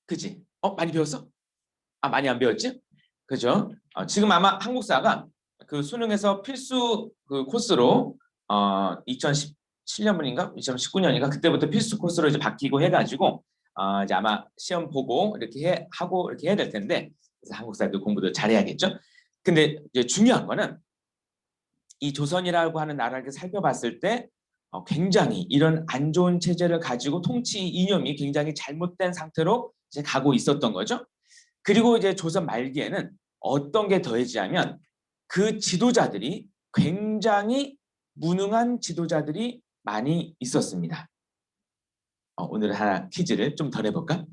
그지? 많이 배웠어? 많이 안 배웠지? 그죠? 지금 아마 한국사가 그 수능에서 필수 그 코스로 2017년인가 2019년인가 그때부터 필수 코스로 이제 바뀌고 해가지고 이제 아마 시험 보고 이렇게 하고 이렇게 해야 될 텐데 그래서 한국사도 공부도 잘해야겠죠. 근데 이제 중요한 거는 이 조선이라고 하는 나라를 살펴봤을 때 굉장히 이런 안 좋은 체제를 가지고 통치 이념이 굉장히 잘못된 상태로 이제 가고 있었던 거죠. 그리고 이제 조선 말기에는 어떤 게 더해지냐면 그 지도자들이 굉장히 무능한 지도자들이 많이 있었습니다. 오늘 하나 퀴즈를 좀 더 내볼까?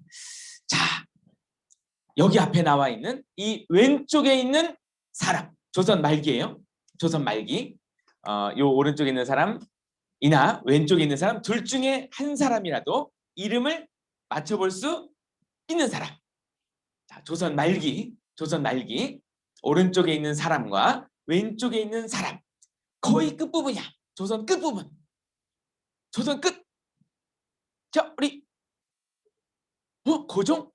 자, 여기 앞에 나와 있는 이 왼쪽에 있는 사람, 조선 말기예요. 조선 말기. 요 오른쪽에 있는 사람이나 왼쪽에 있는 사람 둘 중에 한 사람이라도 이름을 맞춰볼 수 있는 사람. 자, 조선 말기 오른쪽에 있는 사람과 왼쪽에 있는 사람 거의 끝부분이야. 조선 끝부분. 조선 끝. 자, 우리 고종?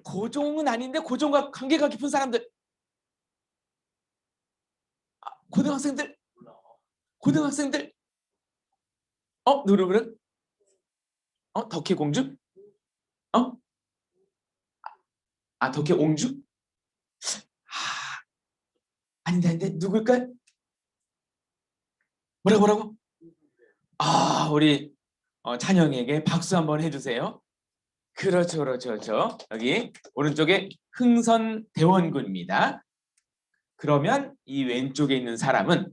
고종은 아닌데 고종과 관계가 깊은 사람들. 고등학생들. 누구를? 덕혜공주? 덕혜옹주? 아닌데 누굴까? 뭐라고? 우리 찬영에게 박수 한번 해주세요. 그렇죠. 여기 오른쪽에 흥선대원군입니다. 그러면 이 왼쪽에 있는 사람은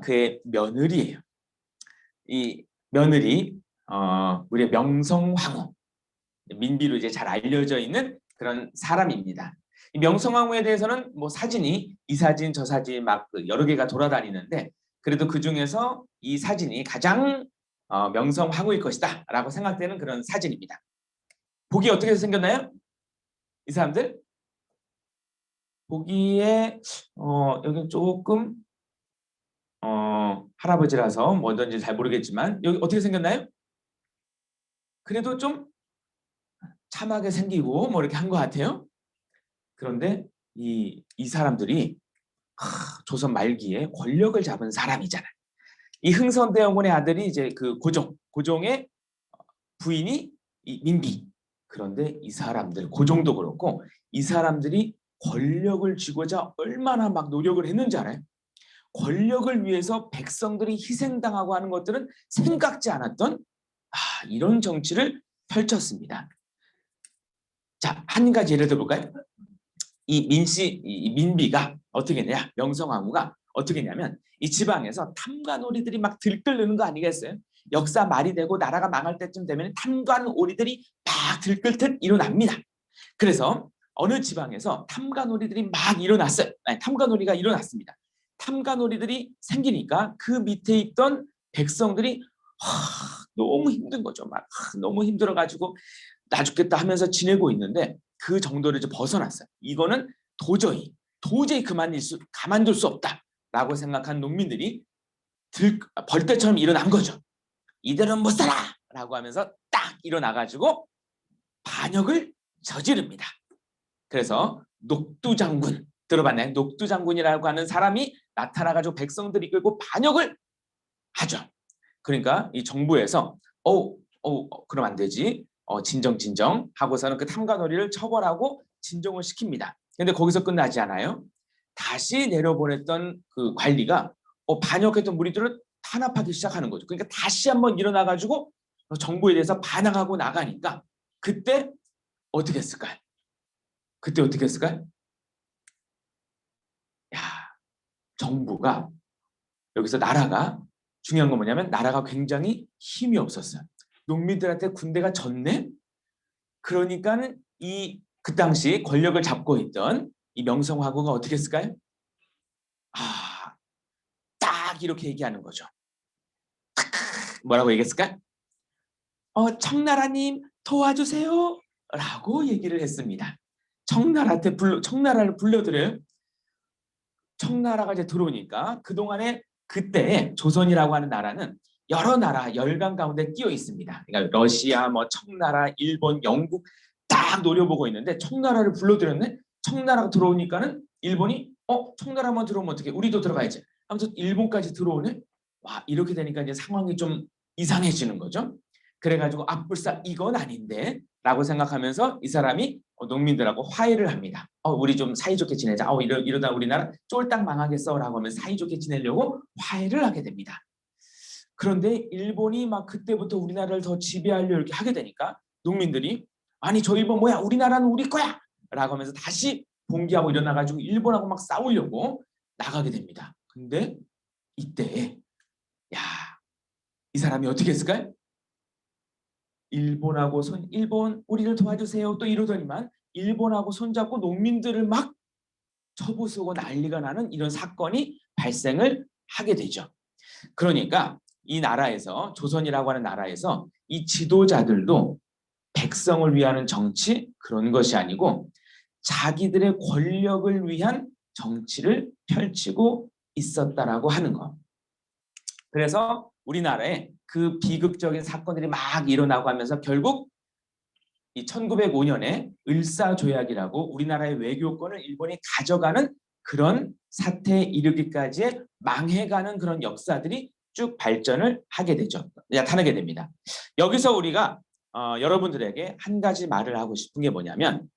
그의 며느리예요. 이 며느리 우리 명성황후 민비로 이제 잘 알려져 있는 그런 사람입니다. 이 명성황후에 대해서는 뭐 사진이 이 사진 저 사진 막 여러 개가 돌아다니는데 그래도 그 중에서 이 사진이 가장 명성황후일 것이다라고 생각되는 그런 사진입니다. 보기 어떻게 생겼나요? 이 사람들? 보기에 여기 조금 할아버지라서 뭐든지 잘 모르겠지만 여기 어떻게 생겼나요? 그래도 좀 참하게 생기고 뭐 이렇게 한 것 같아요. 그런데 이 사람들이 조선 말기에 권력을 잡은 사람이잖아요. 이 흥선대원군의 아들이 이제 그 고종의 부인이 이 민비. 그런데 이 사람들 고종도 그렇고 이 사람들이 권력을 쥐고자 얼마나 막 노력을 했는지 알아요? 권력을 위해서 백성들이 희생당하고 하는 것들은 생각지 않았던 이런 정치를 펼쳤습니다. 자, 한 가지 예를 들어볼까요? 이 민비가 어떻게 했냐? 명성황후가 어떻게 했냐면 이 지방에서 탐관오리들이 막 들끓는 거 아니겠어요? 역사 말이 되고 나라가 망할 때쯤 되면 탐관오리들이 막 들끓듯 일어납니다. 그래서 어느 지방에서 탐관오리들이 막 일어났어요. 아니, 탐관오리가 일어났습니다. 탐관오리들이 생기니까 그 밑에 있던 백성들이 너무 힘든 거죠. 막 너무 힘들어가지고 나 죽겠다 하면서 지내고 있는데 그 정도를 이제 벗어났어요. 이거는 도저히 가만둘 수 없다라고 생각한 농민들이 벌떼처럼 일어난 거죠. 이대로는 못 살아라고 하면서 딱 일어나가지고 반역을 저지릅니다. 그래서 녹두장군 들어봤나요? 녹두장군이라고 하는 사람이 나타나가지고 백성들이 끌고 반역을 하죠. 그러니까 이 정부에서 그럼 안 되지. 진정 하고서는 그 탐관오리를 처벌하고 진정을 시킵니다. 근데 거기서 끝나지 않아요. 다시 내려보냈던 그 관리가 반역했던 무리들을 탄압하기 시작하는 거죠. 그러니까 다시 한번 일어나가지고 정부에 대해서 반항하고 나가니까 그때 어떻게 했을까요? 야, 정부가 여기서 나라가 중요한 건 뭐냐면 나라가 굉장히 힘이 없었어요. 농민들한테 군대가 졌네? 그러니까는 그 당시 권력을 잡고 있던 이 명성황후가 어떻게 했을까요? 딱 이렇게 얘기하는 거죠. 뭐라고 얘기했을까요? 청나라님 도와주세요 라고 얘기를 했습니다. 청나라를 불러드려요. 청나라가 이제 들어오니까 그때 조선이라고 하는 나라는 여러 나라 열강 가운데 끼어 있습니다. 그러니까 러시아, 청나라, 일본, 영국 딱 노려보고 있는데 청나라를 불러들였네. 청나라가 들어오니까는 일본이 청나라만 들어오면 어떻게? 우리도 들어가야지. 아무튼 일본까지 들어오네. 와, 이렇게 되니까 이제 상황이 좀 이상해지는 거죠. 그래가지고 불사 이건 아닌데 라고 생각하면서 이 사람이 농민들하고 화해를 합니다. 우리 좀 사이좋게 지내자. 이러다 우리나라 쫄딱 망하겠어 라고 하면서 사이좋게 지내려고 화해를 하게 됩니다. 그런데 일본이 막 그때부터 우리나라를 더 지배하려고 이렇게 하게 되니까 농민들이 아니 저 일본 뭐야, 우리나라는 우리 거야 라고 하면서 다시 봉기하고 일어나가지고 일본하고 막 싸우려고 나가게 됩니다. 근데 이때 이 사람이 어떻게 했을까요? 일본 우리를 도와주세요 또 이러더니만 일본하고 손잡고 농민들을 막 쳐부수고 난리가 나는 이런 사건이 발생을 하게 되죠. 그러니까 이 나라에서, 조선이라고 하는 나라에서 이 지도자들도 백성을 위하는 정치 그런 것이 아니고 자기들의 권력을 위한 정치를 펼치고 있었다라고 하는 것. 그래서 우리나라에 그 비극적인 사건들이 막 일어나고 하면서 결국 이 1905년에 을사조약이라고 우리나라의 외교권을 일본이 가져가는 그런 사태에 이르기까지의 망해가는 그런 역사들이 쭉 발전을 하게 되죠. 나타나게 됩니다. 여기서 우리가 여러분들에게 한 가지 말을 하고 싶은 게 뭐냐면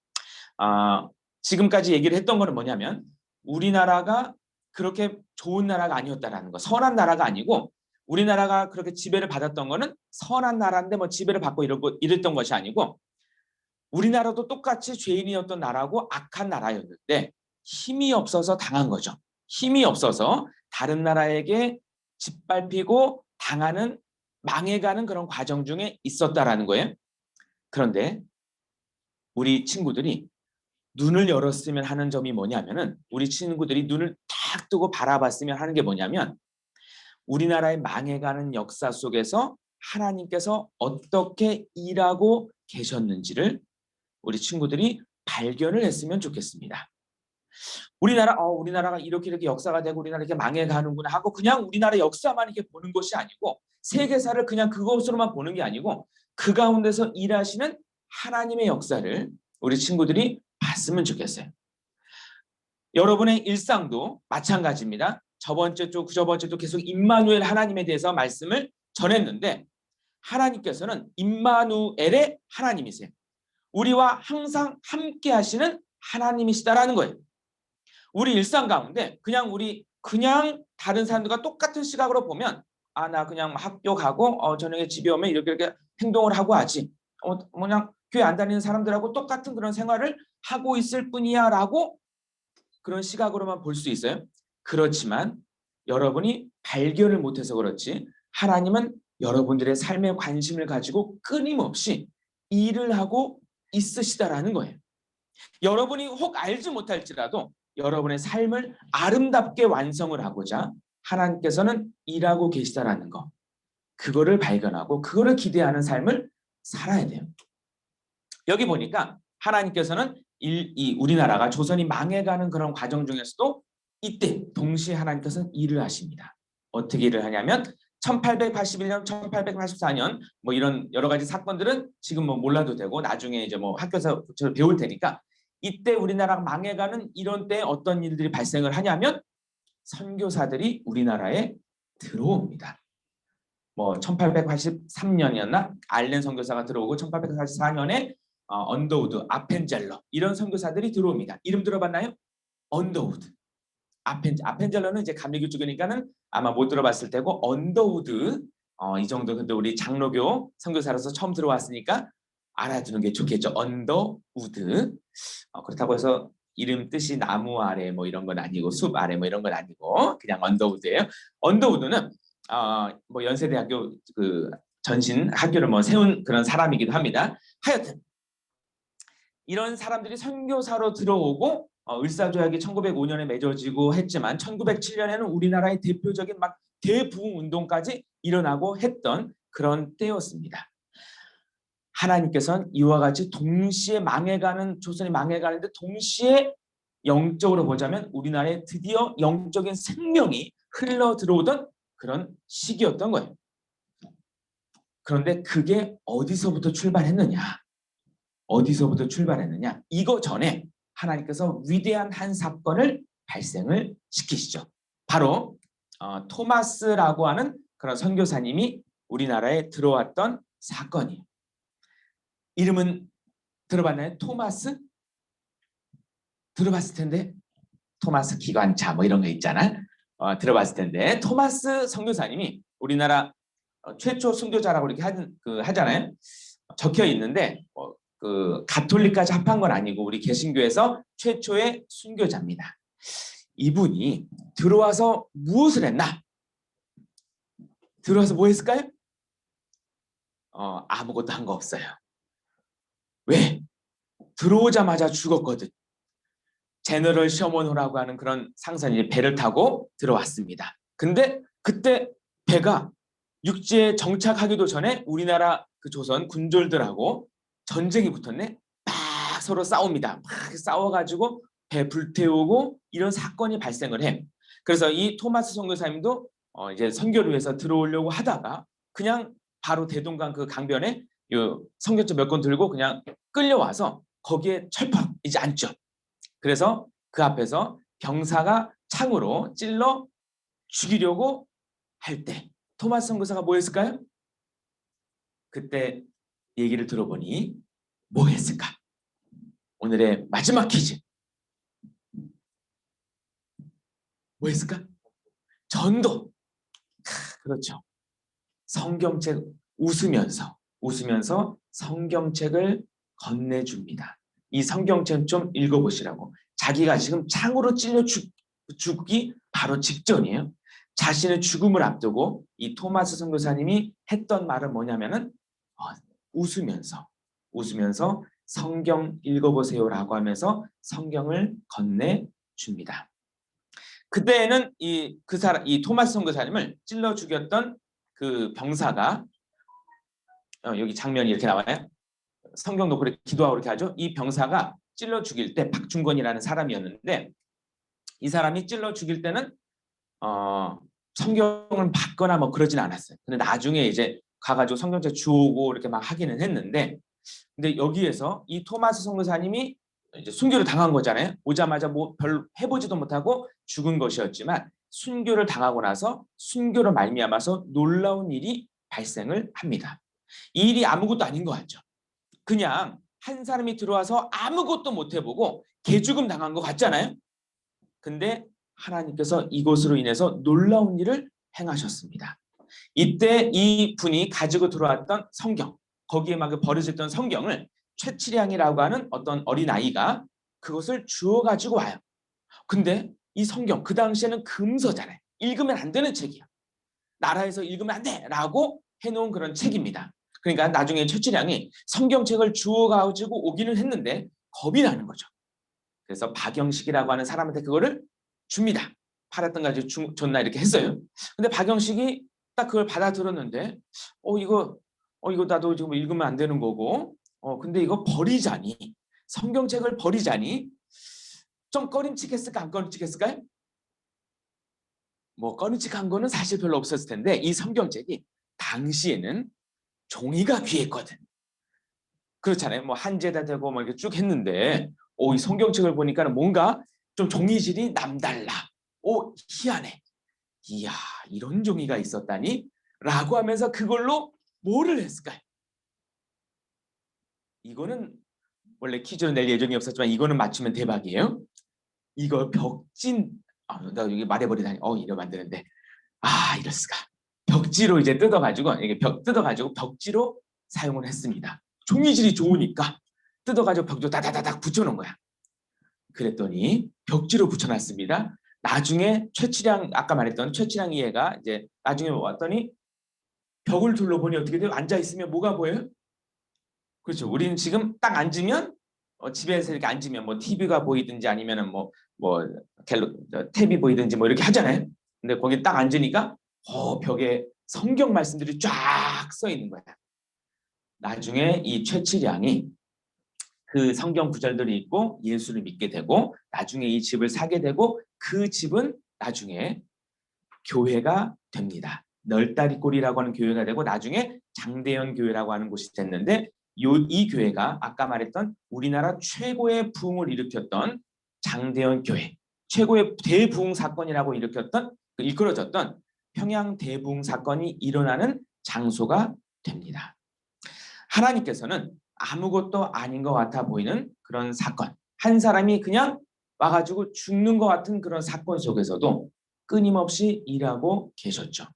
지금까지 얘기를 했던 거는 뭐냐면 우리나라가 그렇게 좋은 나라가 아니었다라는 거, 선한 나라가 아니고 우리나라가 그렇게 지배를 받았던 거는 선한 나라인데 지배를 받고 이랬던 것이 아니고 우리나라도 똑같이 죄인이었던 나라고 악한 나라였는데 힘이 없어서 당한 거죠. 힘이 없어서 다른 나라에게 짓밟히고 당하는 망해가는 그런 과정 중에 있었다라는 거예요. 그런데 우리 친구들이 눈을 열었으면 하는 점이 뭐냐면은 우리 친구들이 눈을 탁 뜨고 바라봤으면 하는 게 뭐냐면 우리나라의 망해가는 역사 속에서 하나님께서 어떻게 일하고 계셨는지를 우리 친구들이 발견을 했으면 좋겠습니다. 우리나라가 이렇게 역사가 되고 우리나라 이렇게 망해가는구나 하고 그냥 우리나라 역사만 이렇게 보는 것이 아니고 세계사를 그냥 그것으로만 보는 게 아니고 그 가운데서 일하시는 하나님의 역사를 우리 친구들이 봤으면 좋겠어요. 여러분의 일상도 마찬가지입니다. 저번 주도 계속 임마누엘 하나님에 대해서 말씀을 전했는데 하나님께서는 임마누엘의 하나님이세요. 우리와 항상 함께 하시는 하나님이시다라는 거예요. 우리 일상 가운데 그냥 우리 그냥 다른 사람들과 똑같은 시각으로 보면 아, 나 그냥 학교 가고 저녁에 집에 오면 이렇게 행동을 하고 하지. 그냥 교회 안 다니는 사람들하고 똑같은 그런 생활을 하고 있을 뿐이야라고 그런 시각으로만 볼 수 있어요. 그렇지만 여러분이 발견을 못해서 그렇지 하나님은 여러분들의 삶에 관심을 가지고 끊임없이 일을 하고 있으시다라는 거예요. 여러분이 혹 알지 못할지라도 여러분의 삶을 아름답게 완성을 하고자 하나님께서는 일하고 계시다라는 거. 그거를 발견하고 그거를 기대하는 삶을 살아야 돼요. 여기 보니까 하나님께서는 이 우리나라가 조선이 망해가는 그런 과정 중에서도 이때 동시에 하나님께서는 일을 하십니다. 어떻게 일을 하냐면 1881년, 1884년 뭐 이런 여러 가지 사건들은 지금 뭐 몰라도 되고 나중에 이제 뭐 학교에서 배울 테니까 이때 우리나라가 망해가는 이런 때 어떤 일들이 발생을 하냐면 선교사들이 우리나라에 들어옵니다. 뭐 1883년이었나 알렌 선교사가 들어오고 1884년에 언더우드, 아펜젤러 이런 선교사들이 들어옵니다. 이름 들어봤나요? 언더우드, 아펜젤러는 이제 감리교 쪽이니까는 아마 못 들어봤을 테고 언더우드 이 정도 근데 우리 장로교 선교사로서 처음 들어왔으니까 알아두는 게 좋겠죠. 언더우드. 그렇다고 해서 이름 뜻이 나무 아래 뭐 이런 건 아니고 숲 아래 뭐 이런 건 아니고 그냥 언더우드예요. 언더우드는 뭐 연세대학교 그 전신 학교를 뭐 세운 그런 사람이기도 합니다. 하여튼 이런 사람들이 선교사로 들어오고 을사조약이 1905년에 맺어지고 했지만 1907년에는 우리나라의 대표적인 막 대부흥 운동까지 일어나고 했던 그런 때였습니다. 하나님께서는 이와 같이 동시에 망해가는 조선이 망해가는데 동시에 영적으로 보자면 우리나라에 드디어 영적인 생명이 흘러 들어오던 그런 시기였던 거예요. 그런데 그게 어디서부터 출발했느냐? 어디서부터 출발했느냐? 이거 전에 하나님께서 위대한 한 사건을 발생을 시키시죠. 바로 토마스라고 하는 그런 선교사님이 우리나라에 들어왔던 사건이에요. 이름은 들어봤나요? 토마스? 들어봤을 텐데 토마스 기관차 뭐 이런 거 있잖아. 들어봤을 텐데 토마스 선교사님이 우리나라 최초 순교자라고 이렇게 하잖아요. 적혀 있는데 그 가톨릭까지 합한 건 아니고 우리 개신교에서 최초의 순교자입니다. 이분이 들어와서 무엇을 했나? 들어와서 뭐 했을까요? 아무것도 한 거 없어요. 왜? 들어오자마자 죽었거든. 제너럴 셔먼호라고 하는 그런 상선이 배를 타고 들어왔습니다. 근데 그때 배가 육지에 정착하기도 전에 우리나라 그 조선 군졸들하고 전쟁이 붙었네. 막 서로 싸웁니다. 막 싸워가지고 배 불태우고 이런 사건이 발생을 해. 그래서 이 토마스 선교사님도 이제 선교를 위해서 들어오려고 하다가 그냥 바로 대동강 그 강변에 선교차 몇 권 들고 그냥 끌려와서 거기에 철퍽 이제 앉죠. 그래서 그 앞에서 병사가 창으로 찔러 죽이려고 할 때 토마스 선교사가 뭐 했을까요? 그때 얘기를 들어보니 뭐 했을까? 오늘의 마지막 퀴즈. 뭐 했을까? 전도. 그렇죠. 성경책 웃으면서 성경책을 건네줍니다. 이 성경책 좀 읽어보시라고. 자기가 지금 창으로 찔려 죽기 바로 직전이에요. 자신의 죽음을 앞두고 이 토마스 선교사님이 했던 말은 뭐냐면은 웃으면서 성경 읽어보세요라고 하면서 성경을 건네줍니다. 그때는 이 토마스 선교사님을 찔러 죽였던 그 병사가 여기 장면이 이렇게 나와요. 성경 놓고 이렇게 기도하고 이렇게 하죠. 이 병사가 찔러 죽일 때 박중건이라는 사람이었는데 이 사람이 찔러 죽일 때는 성경을 받거나 뭐 그러진 않았어요. 근데 나중에 이제 가가지고 성경책 주우고 이렇게 막 하기는 했는데 근데 여기에서 이 토마스 선교사님이 이제 순교를 당한 거잖아요. 오자마자 뭐 별로 해보지도 못하고 죽은 것이었지만 순교를 당하고 나서 순교로 말미암아서 놀라운 일이 발생을 합니다. 이 일이 아무것도 아닌 것 같죠. 그냥 한 사람이 들어와서 아무것도 못 해보고 개죽음 당한 것 같잖아요. 근데 하나님께서 이것으로 인해서 놀라운 일을 행하셨습니다. 이때 이 분이 가지고 들어왔던 성경, 거기에 막 버려졌던 성경을 최치량이라고 하는 어떤 어린아이가 그것을 주워가지고 와요. 근데 이 성경, 그 당시에는 금서잖아요. 읽으면 안 되는 책이야. 나라에서 읽으면 안 돼! 라고 해놓은 그런 책입니다. 그러니까 나중에 최치량이 성경책을 주워가지고 오기는 했는데 겁이 나는 거죠. 그래서 박영식이라고 하는 사람한테 그거를 줍니다. 팔았던 가지고 줬나 이렇게 했어요. 근데 박영식이 딱 그걸 받아들었는데 이거 나도 지금 읽으면 안 되는 거고 근데 이거 버리자니 성경책을 버리자니 좀 꺼림칙했을까 안 꺼림칙했을까요? 뭐 꺼림칙한 거는 사실 별로 없었을 텐데 이 성경책이 당시에는 종이가 귀했거든. 그렇잖아요. 뭐 한재다 되고 뭐 이렇게 쭉 했는데 이 성경책을 보니까는 뭔가 좀 종이질이 남달라. 희한해. 이야, 이런 종이가 있었다니? 라고 하면서 그걸로 뭐를 했을까요? 이거는 원래 퀴즈를 낼 예정이 없었지만 이거는 맞추면 대박이에요. 이거 벽진 나 여기 말해버리다니 이러면 안 되는데 이럴 수가. 벽지로 이제 뜯어가지고 이게 뜯어가지고 벽지로 사용을 했습니다. 종이질이 좋으니까 뜯어가지고 벽지로 다다다닥 붙여놓은 거야. 그랬더니 벽지로 붙여놨습니다. 나중에 최치량 아까 말했던 최치량 이해가 이제 나중에 왔더니 벽을 둘러보니 어떻게 돼요? 앉아 있으면 뭐가 보여요? 그렇죠. 우리는 지금 딱 앉으면 집에서 이렇게 앉으면 뭐 TV가 보이든지 아니면은 탭이 보이든지 뭐 이렇게 하잖아요. 근데 거기 딱 앉으니까 벽에 성경 말씀들이 쫙 써 있는 거야. 나중에 이 최치량이 그 성경 구절들이 있고 예수를 믿게 되고 나중에 이 집을 사게 되고 그 집은 나중에 교회가 됩니다. 널다리꼴이라고 하는 교회가 되고 나중에 장대현 교회라고 하는 곳이 됐는데 이 교회가 아까 말했던 우리나라 최고의 부흥을 일으켰던 장대현 교회, 최고의 대부흥 사건이라고 일컬어졌던 평양 대부흥 사건이 일어나는 장소가 됩니다. 하나님께서는 아무것도 아닌 것 같아 보이는 그런 사건, 한 사람이 그냥 와가지고 죽는 것 같은 그런 사건 속에서도 끊임없이 일하고 계셨죠.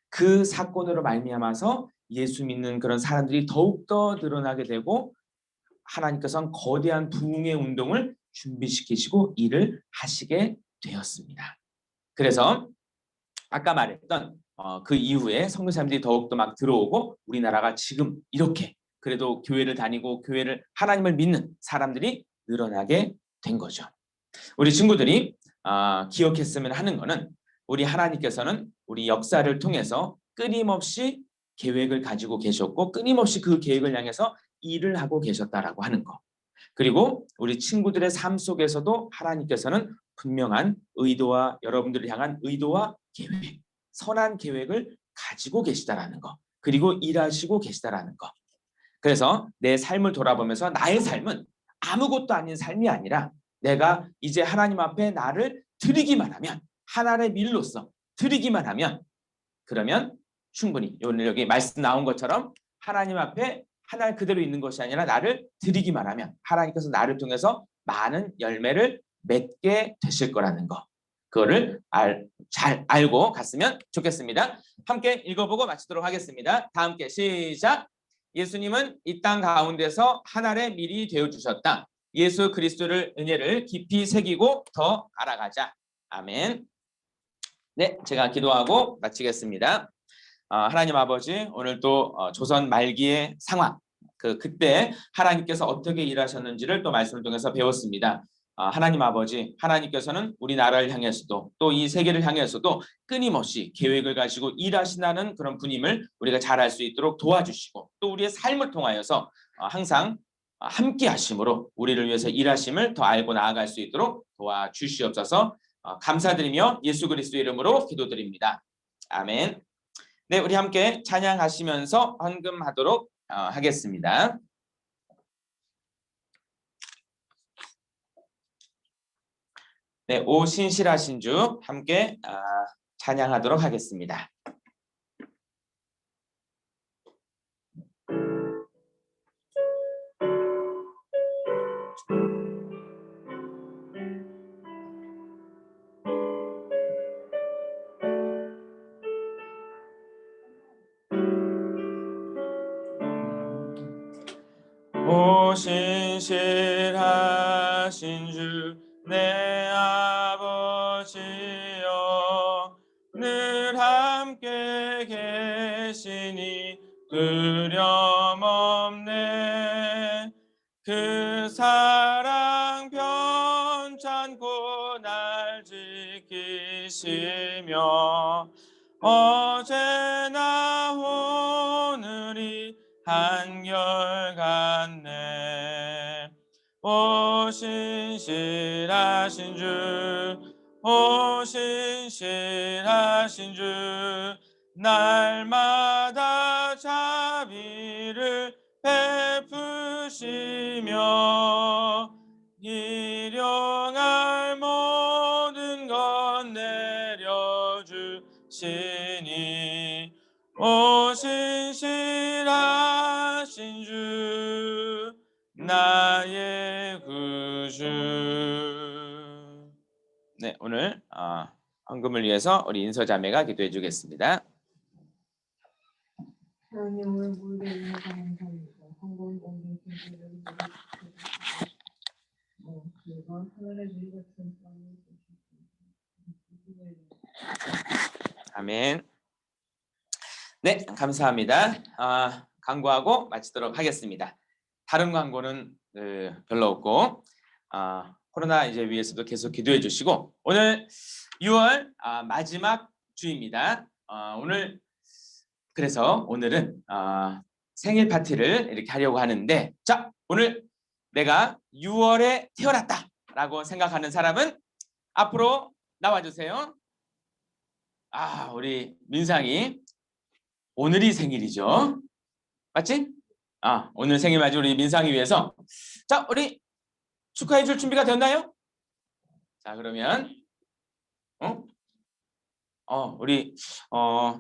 그 사건으로 말미암아서 예수 믿는 그런 사람들이 더욱더 늘어나게 되고 하나님께서는 거대한 부흥의 운동을 준비시키시고 일을 하시게 되었습니다. 그래서 아까 말했던 그 이후에 선교 사람들이 더욱더 막 들어오고 우리나라가 지금 이렇게 그래도 교회를 다니고 하나님을 믿는 사람들이 늘어나게 된 거죠. 우리 친구들이 기억했으면 하는 거는 우리 하나님께서는 우리 역사를 통해서 끊임없이 계획을 가지고 계셨고 끊임없이 그 계획을 향해서 일을 하고 계셨다라고 하는 거. 그리고 우리 친구들의 삶 속에서도 하나님께서는 분명한 의도와 여러분들을 향한 의도와 계획, 선한 계획을 가지고 계시다라는 거. 그리고 일하시고 계시다라는 거. 그래서 내 삶을 돌아보면서 나의 삶은 아무것도 아닌 삶이 아니라 내가 이제 하나님 앞에 나를 드리기만 하면 하나의 밀로써 드리기만 하면 그러면 충분히 오늘 여기 말씀 나온 것처럼 하나님 앞에 하나 그대로 있는 것이 아니라 나를 드리기만 하면 하나님께서 나를 통해서 많은 열매를 맺게 되실 거라는 거. 그거를 잘 알고 갔으면 좋겠습니다. 함께 읽어보고 마치도록 하겠습니다. 다 함께 시작. 예수님은 이 땅 가운데서 하나의 밀이 되어주셨다. 예수 그리스도를 은혜를 깊이 새기고 더 알아가자. 아멘. 네, 제가 기도하고 마치겠습니다. 하나님 아버지, 오늘 또 조선 말기의 상황, 그때 하나님께서 어떻게 일하셨는지를 또 말씀을 통해서 배웠습니다. 하나님 아버지, 하나님께서는 우리나라를 향해서도 또 이 세계를 향해서도 끊임없이 계획을 가지고 일하신다는 그런 분임을 우리가 잘 알 수 있도록 도와주시고 또 우리의 삶을 통하여서 항상 함께 하심으로 우리를 위해서 일하심을 더 알고 나아갈 수 있도록 도와주시옵소서. 감사드리며 예수 그리스도 이름으로 기도드립니다. 아멘. 네, 우리 함께 찬양하시면서 헌금하도록 하겠습니다. 네, 오 신실하신 주 함께 찬양하도록 하겠습니다. 신실하신 주 내 아버지여 늘 함께 계시니 두려움없네. 그 사랑 편찮고 날 지키시며 어제나 오늘이 한결같네. 오 신실하신 주, 오 신실하신 주, 날마다 자비를 베푸시며 일용할 모든 것 내려주시니 오 신실하신 주 나의 구주. 네, 오늘 헌금을 위해서 우리 인서자매가 기도해 주겠습니다. 하나님을 물에 있는 감사합니다. 한번 오늘 진리를 그리고 하늘의 물 같은 땅을 주시고 아멘. 네, 감사합니다. 광고하고 마치도록 하겠습니다. 다른 광고는 별로 없고 코로나 이제 위해서도 계속 기도해 주시고 오늘 6월 마지막 주입니다. 그래서 오늘은 생일 파티를 이렇게 하려고 하는데 자 오늘 내가 6월에 태어났다라고 생각하는 사람은 앞으로 나와주세요. 우리 민상이 오늘이 생일이죠. 맞지? 오늘 생일 맞은 우리 민상이 위해서 자 우리 축하해 줄 준비가 됐나요? 자 그러면 우리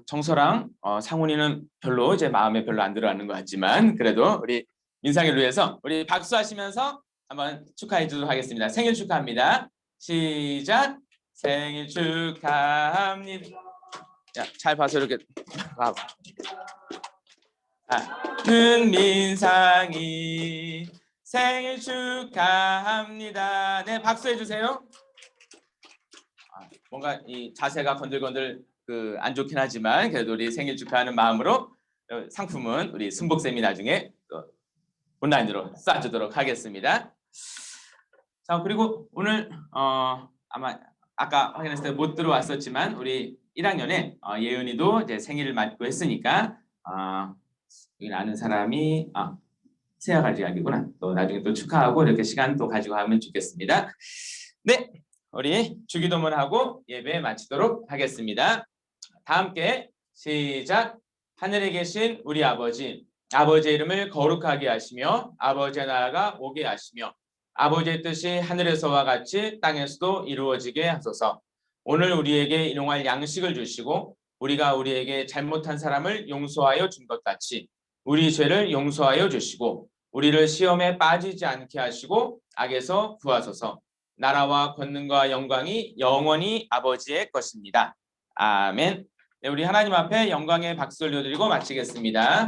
정서랑 상훈이는 별로 이제 마음에 별로 안 들어하는 것 같지만 그래도 우리 민상이를 위해서 우리 박수하시면서 한번 축하해 주도록 하겠습니다. 생일 축하합니다. 시작. 생일 축하합니다. 야, 잘 봐서 이렇게 봐봐. 민상이 생일 축하합니다. 네, 박수해 주세요. 뭔가 이 자세가 건들건들 안 좋긴 하지만 그래도 우리 생일 축하하는 마음으로 상품은 우리 순복쌤이 나중에 또 온라인으로 쏴주도록 하겠습니다. 자 그리고 오늘 아마 아까 확인했을 때 못 들어왔었지만 우리 1학년에 예은이도 이제 생일을 맞고 했으니까 여기 아는 사람이 세아 가지각이구나. 또 나중에 또 축하하고 이렇게 시간 또 가지고 하면 좋겠습니다. 네, 우리 주기도문하고 예배 마치도록 하겠습니다. 다 함께 시작. 하늘에 계신 우리 아버지, 아버지의 이름을 거룩하게 하시며 아버지의 나라가 오게 하시며 아버지의 뜻이 하늘에서와 같이 땅에서도 이루어지게 하소서. 오늘 우리에게 일용할 양식을 주시고 우리가 우리에게 잘못한 사람을 용서하여 준 것 같이 우리 죄를 용서하여 주시고 우리를 시험에 빠지지 않게 하시고 악에서 구하소서. 나라와 권능과 영광이 영원히 아버지의 것입니다. 아멘. 네, 우리 하나님 앞에 영광의 박수를 드리고 마치겠습니다.